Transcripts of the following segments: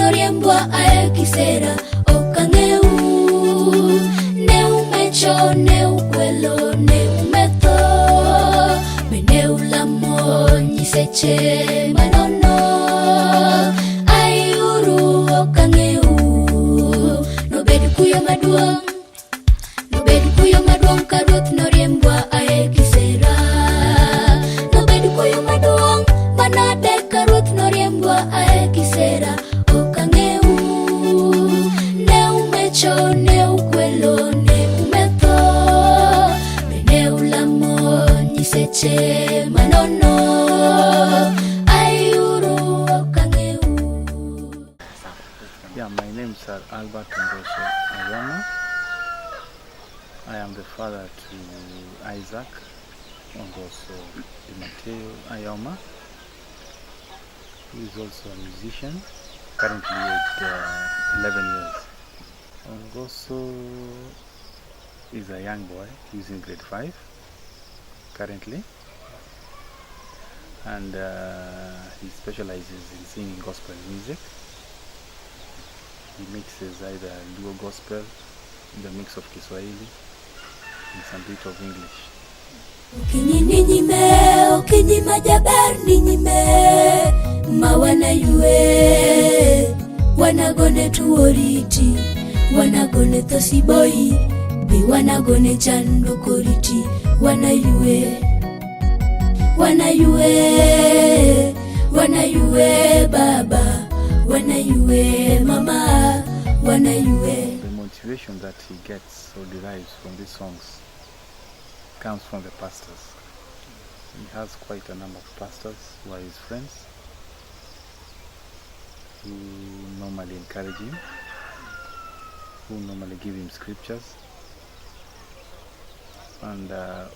noriembwa ae kisera okangeu ne umecho ne ukwelo ne umetho bene ulamo nyiseche manono ayuru okangeu nobed kuyo maduong karuth noriembwa ae kisera nobed kuyo maduong manade karuth noriembwa ae kisera okangeu ne umecho ne ukwelo ne umetho bene ulamo nyiseche manono ayuru okangeu. Yeah, my name is Albert Ongoso Ayoma. I am the father to Isaac Ongoso Mateo Ayoma, who is also a musician, currently at 11 years. Ongoso is a young boy. He's in grade 5 currently, and he specializes in singing gospel music. He mixes either Luo gospel, the mix of Kiswahili, and some bit of English. Okinyini nyime, okinyima jaber ni nyime, mawana yue, wanagone tuoriti, wanagone thosiboi, bi wanagone chando koriti, wanayue, wanayue baba, wanayue mama, wanayue. The motivation that he gets or derives from these songs comes from the pastors. He has quite a number of pastors who are his friends, who normally encourage him, who normally give him scriptures, and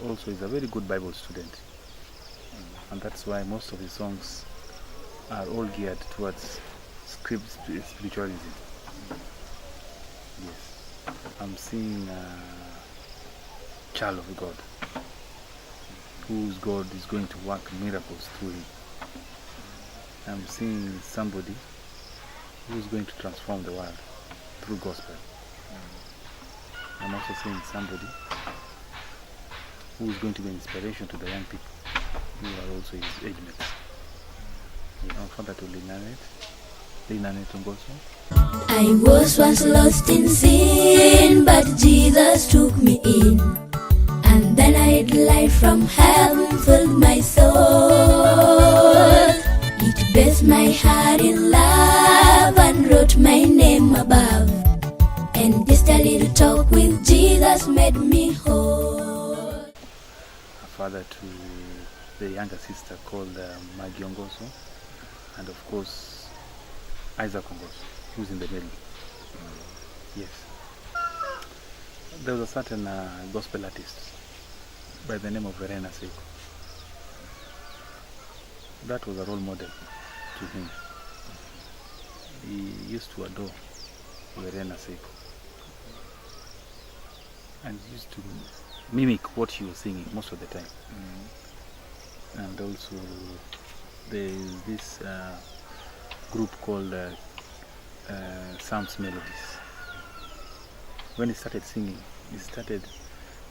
also he's a very good Bible student, and that's why most of his songs are all geared towards spiritualism. Yes, I'm seeing a child of God, whose God is going to work miracles through him. I'm seeing somebody who's going to transform the world through gospel. I'm also seeing somebody who's going to be an inspiration to the young people who are also his age mates. I'm father to Elly Ongoso. I was once lost in sin, but Jesus took me in. And then I light from heaven filled my soul. It bathed my heart in love and wrote my name above. And just a little talk with Jesus made me whole. A father to the younger sister called Homabay Gwassi, and of course Isaac Ongoso, who's in the middle. Yes. There was a certain gospel artist by the name of Verena Seiko. That was a role model to him. He used to adore Verena Seiko and used to mimic what she was singing most of the time. And also there is this group called Psalms Melodies. When he started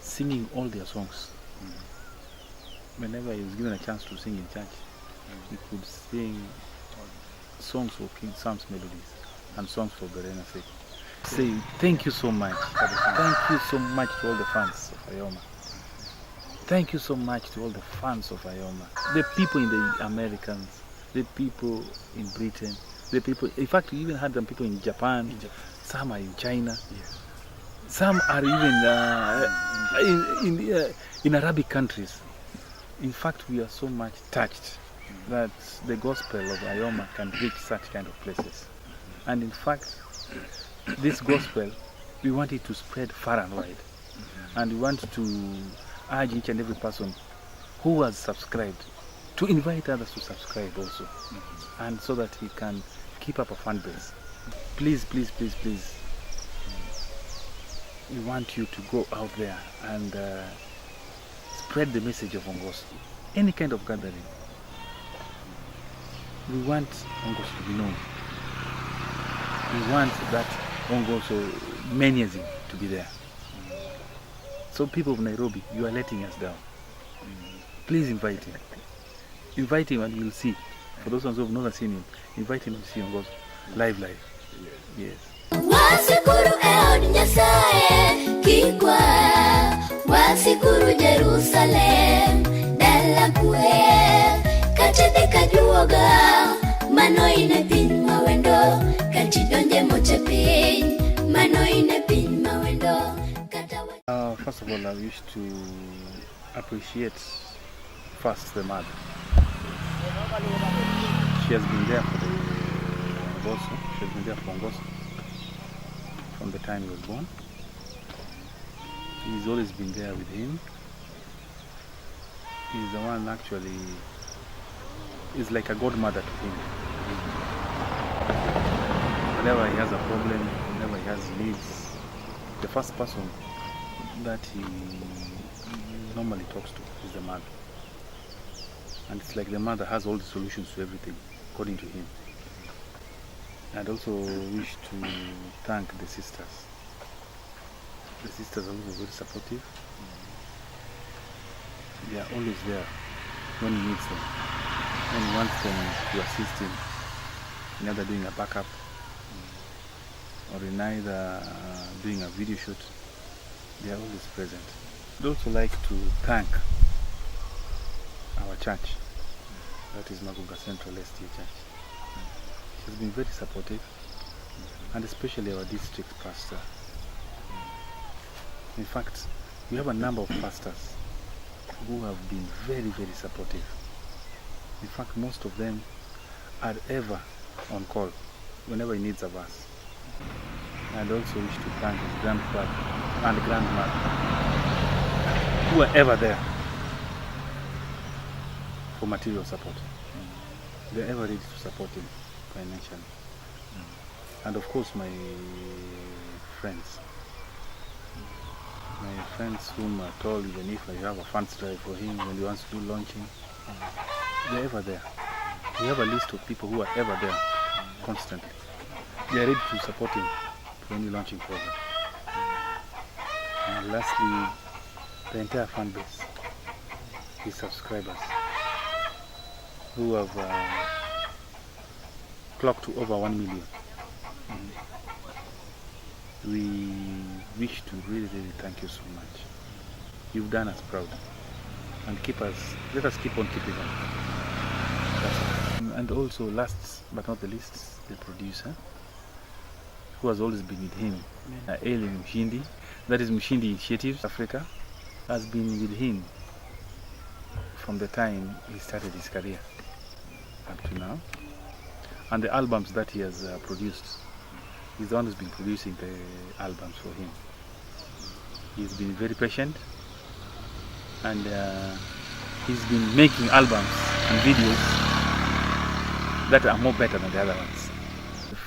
singing all their songs. Whenever he was given a chance to sing in church, he could sing songs for King Psalms Melodies and songs for Verena Seiko. Say thank you so much. Thank you so much to all the fans of Ayoma. Thank you so much to all the fans of Ayoma. The people in the Americans, the people in Britain, the people, in fact, we even had some people in Japan, some are in China, some are even in Arabic countries. In fact, we are so much touched that the gospel of Ayoma can reach such kind of places. And in fact, this gospel, we want it to spread far and wide. And we want to urge each and every person who has subscribed to invite others to subscribe also. And so that he can keep up a fan base. Please, please, please, please. We want you to go out there and spread the message of Ongoso. Any kind of gathering. We want Ongoso to be known. We want that Ongoso manism to be there. So people of Nairobi, you are letting us down. Please invite him. Invite him and you'll see. For those ones who have never seen him, invite him to see Ongoso live. Yes. Wasikuru eod Nyasaye kikwa, wasikuru Jerusalem dala kwe, katidhi kajuoga mano ine piny mawendo, katidonje moche piny mano ine piny mawendo. First of all, I wish to appreciate first the mother. She has been there for the Ongoso. She has been there for Ongoso from the time he was born. He's always been there with him. He's the one actually is like a godmother to him. Whenever he has a problem, whenever he has needs, the first person that he normally talks to is the mother. And it's like the mother has all the solutions to everything, according to him. I'd also wish to thank the sisters. The sisters are also very supportive. They are always there when he needs them. When he wants them to assist him in either doing a backup or in either doing a video shoot, they are always present. I'd also like to thank our church, that is Magunga Central ST Church. She has been very supportive, and especially our district pastor. In fact, we have a number of pastors who have been very, very supportive. In fact, most of them are ever on call whenever he needs a verse. I'd also wish to thank his grandfather and grandmother, who are ever there for material support. They're ever ready to support him financially. And of course my friends whom are told, even if I have a funds drive for him when he wants to do launching, they're ever there. We have a list of people who are ever there constantly. They are ready to support him for any launching program. And lastly, the entire fan base, his subscribers, who have clocked to over 1 million. We wish to really, really thank you so much. You've done us proud, and let us keep on keeping on. And also, last but not the least, the producer, who has always been with him, Elly Mshindi, that is Mshindi Initiatives Africa, has been with him from the time he started his career up to now. And the albums that he has produced, he's the one who's been producing the albums for him. He's been very patient, and he's been making albums and videos that are more better than the other ones.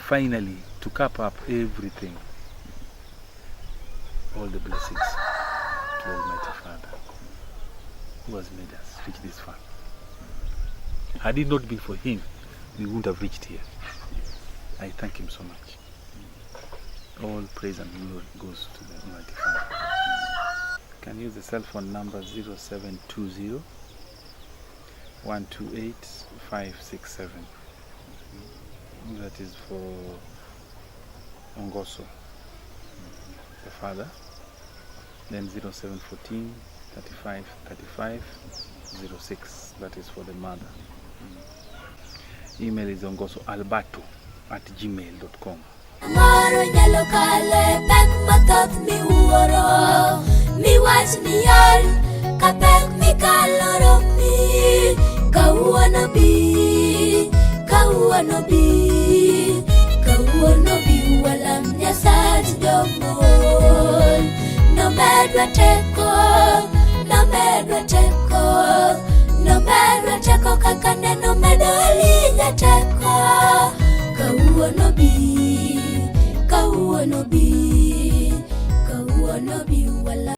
Finally, to cap up everything, all the blessings to Almighty Father, who has made us reach this far. Had it not been for him, we wouldn't have reached here. I thank him so much. All praise and glory goes to the Almighty Father. You can use the cell phone number 0720 128 567. That is for Ongoso, the father. Then 0714 35 35 06. That is for the mother. Email is ongosoalberto@gmail.com. Moro nyalo kale pek mathoth miwuoro, miwach miol ka pek mikaloro mi. Kawuono bi walam Nyasach jomol, no medwa tek